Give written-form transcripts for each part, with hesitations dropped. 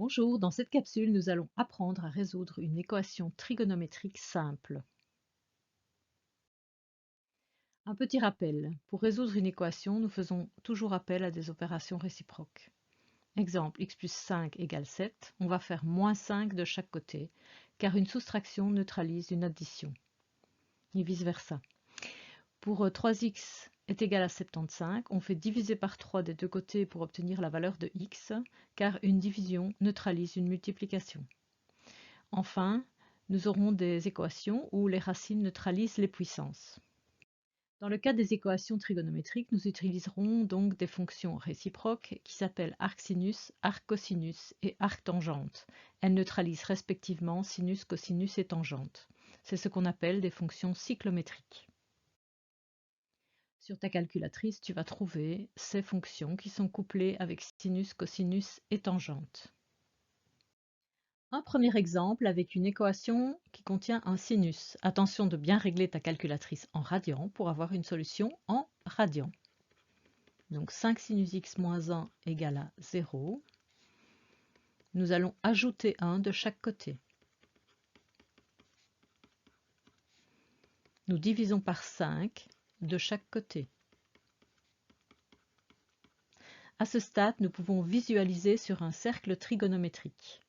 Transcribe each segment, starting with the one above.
Bonjour, dans cette capsule, nous allons apprendre à résoudre une équation trigonométrique simple. Un petit rappel, pour résoudre une équation, nous faisons toujours appel à des opérations réciproques. Exemple, x plus 5 égale 7, on va faire moins 5 de chaque côté, car une soustraction neutralise une addition, et vice-versa. Pour 3x est égal à 75, on fait diviser par 3 des deux côtés pour obtenir la valeur de x, car une division neutralise une multiplication. Enfin, nous aurons des équations où les racines neutralisent les puissances. Dans le cas des équations trigonométriques, nous utiliserons donc des fonctions réciproques qui s'appellent arcsinus, arccosinus et arctangente. Elles neutralisent respectivement sinus, cosinus et tangente. C'est ce qu'on appelle des fonctions cyclométriques. Sur ta calculatrice, tu vas trouver ces fonctions qui sont couplées avec sinus, cosinus et tangente. Un premier exemple avec une équation qui contient un sinus. Attention de bien régler ta calculatrice en radians pour avoir une solution en radians. Donc 5 sinus x moins 1 égale à 0. Nous allons ajouter 1 de chaque côté. Nous divisons par 5 de chaque côté. À ce stade, nous pouvons visualiser sur un cercle trigonométrique.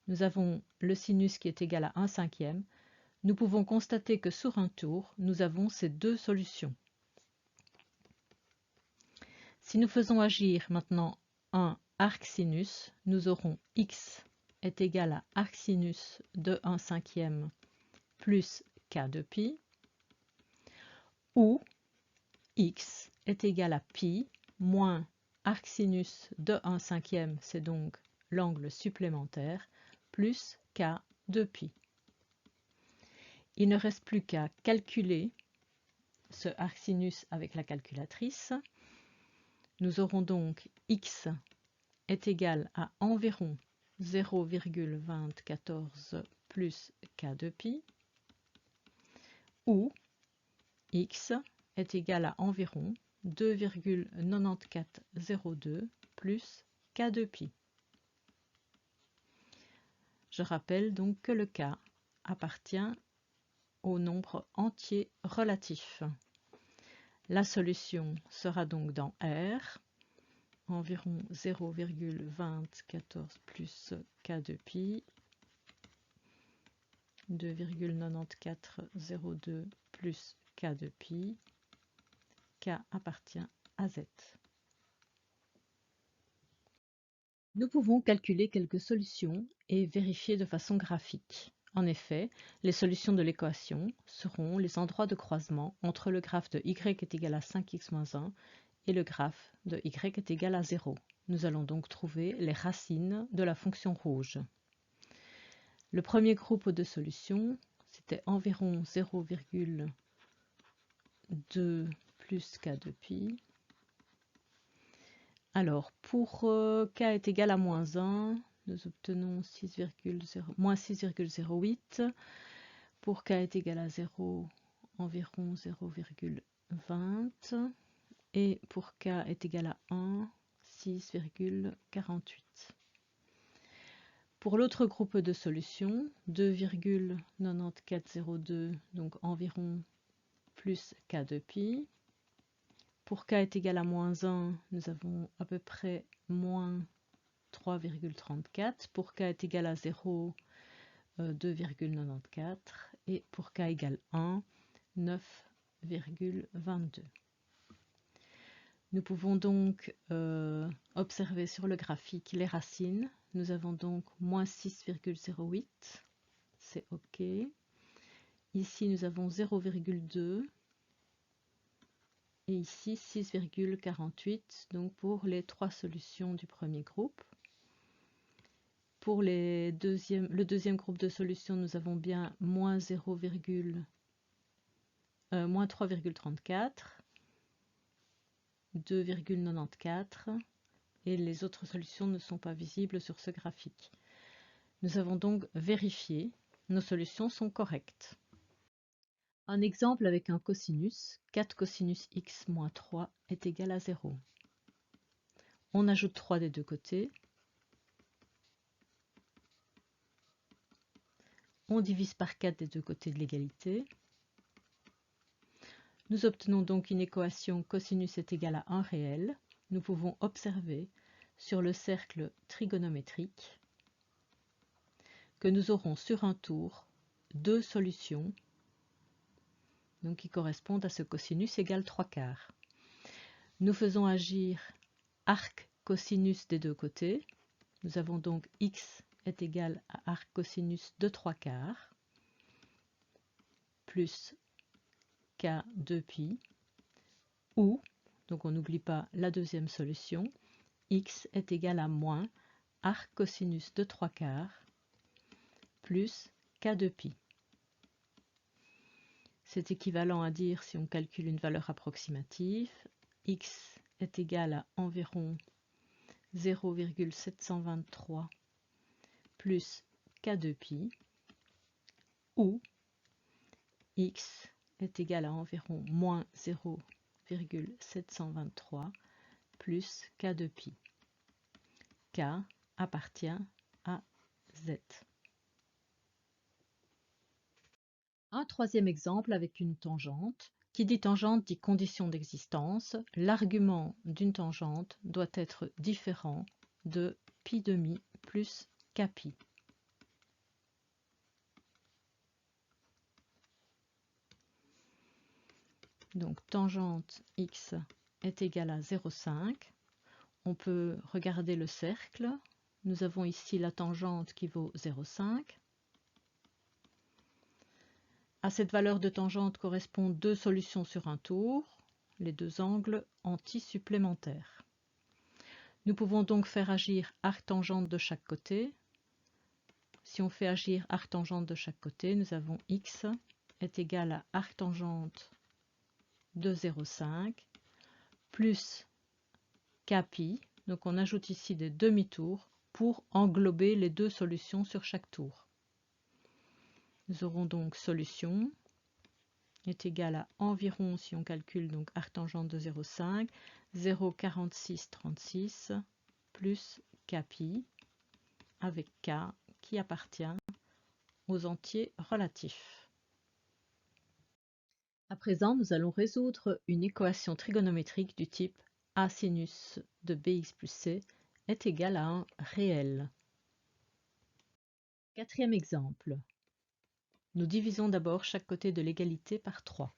Nous avons le sinus qui est égal à 1 cinquième. Nous pouvons constater que sur un tour, nous avons ces deux solutions. Si nous faisons agir maintenant un arcsinus, nous aurons x est égal à arcsinus de 1 cinquième plus k de pi, ou x est égal à pi moins arcsinus de 1 cinquième, c'est donc l'angle supplémentaire, plus k de pi. Il ne reste plus qu'à calculer ce arcsinus avec la calculatrice. Nous aurons donc x est égal à environ 0,2014 plus k de pi, ou x est égal à environ 2,9402 plus k de pi. Je rappelle donc que le k appartient au nombre entier relatif. La solution sera donc dans R, environ 0,2014 plus k de pi, 2,9402 plus k de pi, k appartient à z. Nous pouvons calculer quelques solutions et vérifier de façon graphique. En effet, les solutions de l'équation seront les endroits de croisement entre le graphe de y est égal à 5x moins 1 et le graphe de y est égal à 0. Nous allons donc trouver les racines de la fonction rouge. Le premier groupe de solutions, c'était environ 0,2 plus k de pi. Alors, pour k est égal à moins 1, nous obtenons moins 6,08. Pour k est égal à 0, environ 0,20. Et pour k est égal à 1, 6,48. Pour l'autre groupe de solutions, 2,9402, donc environ plus k de pi. Pour k est égal à moins 1, nous avons à peu près moins 3,34. Pour k est égal à 0, 2,94. Et pour k égale 1, 9,22. Nous pouvons donc observer sur le graphique les racines. Nous avons donc moins 6,08, c'est OK. Ici, nous avons 0,2 et ici 6,48, donc pour les trois solutions du premier groupe. Pour le deuxième groupe de solutions, nous avons bien moins 3,34. 2,94 et les autres solutions ne sont pas visibles sur ce graphique. Nous avons donc vérifié, nos solutions sont correctes. Un exemple avec un cosinus, 4 cosinus x moins 3 est égal à 0. On ajoute 3 des deux côtés. On divise par 4 des deux côtés de l'égalité. Nous obtenons donc une équation cosinus est égal à 1 réel. Nous pouvons observer sur le cercle trigonométrique que nous aurons sur un tour deux solutions donc qui correspondent à ce cosinus égale 3/4. Nous faisons agir arc cosinus des deux côtés. Nous avons donc x est égal à arc cosinus de 3/4 plus k 2pi, ou, donc on n'oublie pas la deuxième solution, x est égal à moins arc cosinus de 3/4 plus k 2pi. C'est équivalent à dire, si on calcule une valeur approximative, x est égal à environ 0,723 plus k 2pi, ou x est égal à environ moins 0,723 plus k 2pi. K appartient à z. Un troisième exemple avec une tangente. Qui dit tangente dit condition d'existence. L'argument d'une tangente doit être différent de pi demi plus kpi. Donc tangente x est égale à 0,5. On peut regarder le cercle. Nous avons ici la tangente qui vaut 0,5. À cette valeur de tangente correspondent deux solutions sur un tour, les deux angles antisupplémentaires. Nous pouvons donc faire agir arc-tangente de chaque côté. Si on fait agir arc-tangente de chaque côté, nous avons x est égal à arc-tangente de 0,5 plus kpi. Donc on ajoute ici des demi-tours pour englober les deux solutions sur chaque tour. Nous aurons donc solution est égal à environ, si on calcule donc arc-tangente de 0,5, 0,4636 plus kpi avec k qui appartient aux entiers relatifs. À présent, nous allons résoudre une équation trigonométrique du type a sinus de bx plus c est égal à un réel. Quatrième exemple. Nous divisons d'abord chaque côté de l'égalité par 3.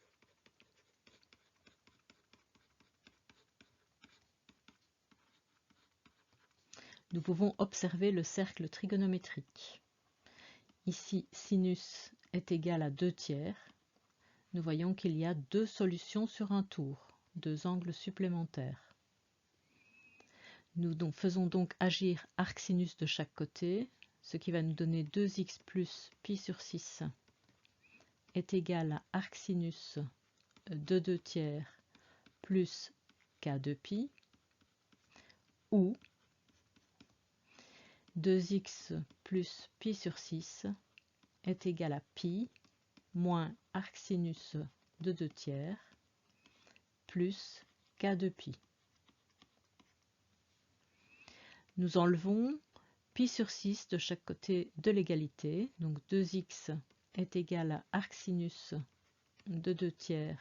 Nous pouvons observer le cercle trigonométrique. Ici, sinus est égal à 2/3. Nous voyons qu'il y a deux solutions sur un tour, deux angles supplémentaires. Nous faisons donc agir arc sinus de chaque côté, ce qui va nous donner 2x plus pi sur 6 est égal à arc sinus de 2/3 plus k de pi, ou 2x plus pi sur 6 est égal à pi moins arc sinus de 2/3 plus k de pi. Nous enlevons pi sur 6 de chaque côté de l'égalité, donc 2x est égal à arc sinus de 2/3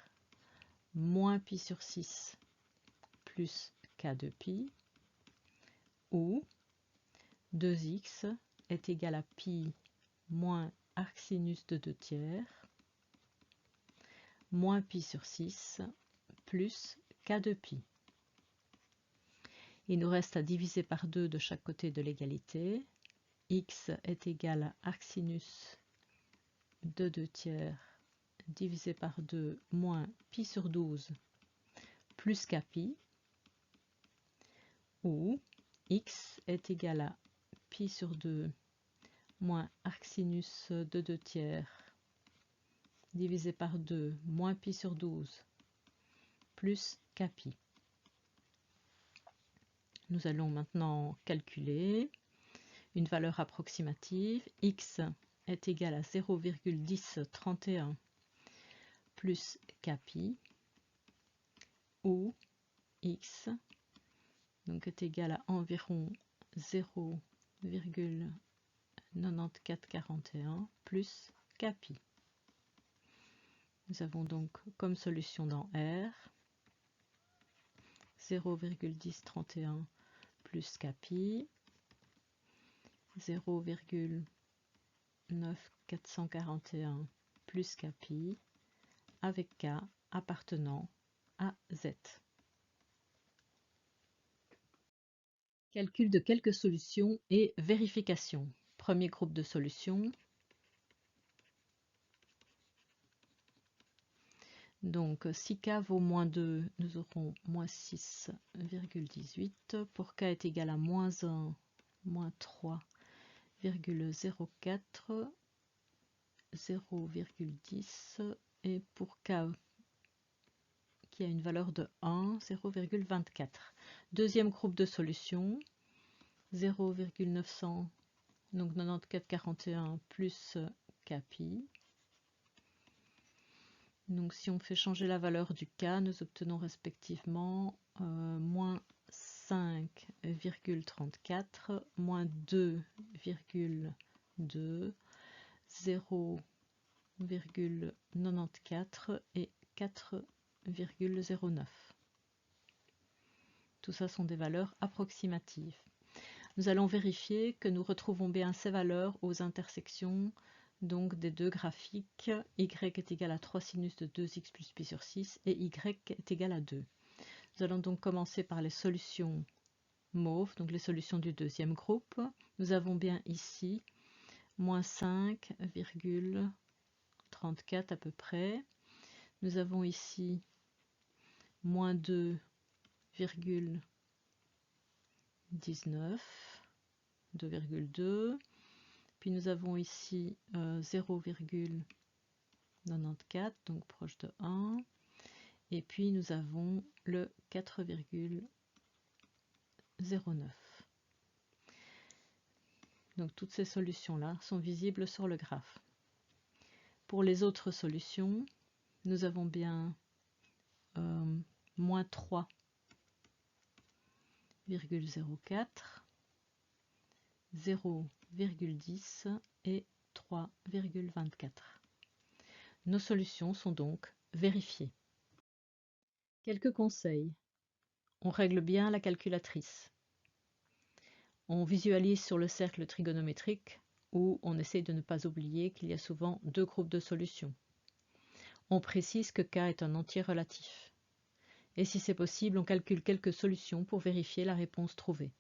moins pi sur 6 plus k de pi, ou 2x est égal à pi moins arc sinus de 2/3 moins pi sur 6 plus k de pi. Il nous reste à diviser par 2 de chaque côté de l'égalité. X est égal à arc sinus de 2/3 divisé par 2 moins pi sur 12 plus kpi, ou x est égal à pi sur 2 moins arc sinus de 2/3 divisé par 2 moins pi sur 12 plus kpi. Nous allons maintenant calculer une valeur approximative. X est égal à 0,1031 plus kpi, ou x donc est égal à environ 0,1031 94,41 plus Kpi. Nous avons donc comme solution dans R 0,1031 plus Kpi, 0,9441 plus Kpi, avec K appartenant à Z. Calcul de quelques solutions et vérification. Premier groupe de solutions. Donc, si K vaut moins 2, nous aurons moins 6,18. Pour K est égal à moins 1, moins 3,04, 0,10. Et pour K qui a une valeur de 1, 0,24. Deuxième groupe de solutions, 0,900, donc 94,41 plus Kpi. Donc si on fait changer la valeur du K, nous obtenons respectivement moins 5,34, moins 2,2, 0,94 et 4,09. Tout ça sont des valeurs approximatives. Nous allons vérifier que nous retrouvons bien ces valeurs aux intersections donc des deux graphiques. Y est égal à 3 sinus de 2x plus pi sur 6 et y est égal à 2. Nous allons donc commencer par les solutions mauves, donc les solutions du deuxième groupe. Nous avons bien ici moins 5,34 à peu près. Nous avons ici moins 2,19, 2,2. Puis nous avons ici 0,94, donc proche de 1. Et puis nous avons le 4,09. Donc toutes ces solutions-là sont visibles sur le graphe. Pour les autres solutions, nous avons bien moins 3,04, 0,10 et 3,24. Nos solutions sont donc vérifiées. Quelques conseils. On règle bien la calculatrice. On visualise sur le cercle trigonométrique où on essaye de ne pas oublier qu'il y a souvent deux groupes de solutions. On précise que K est un entier relatif. Et si c'est possible, on calcule quelques solutions pour vérifier la réponse trouvée.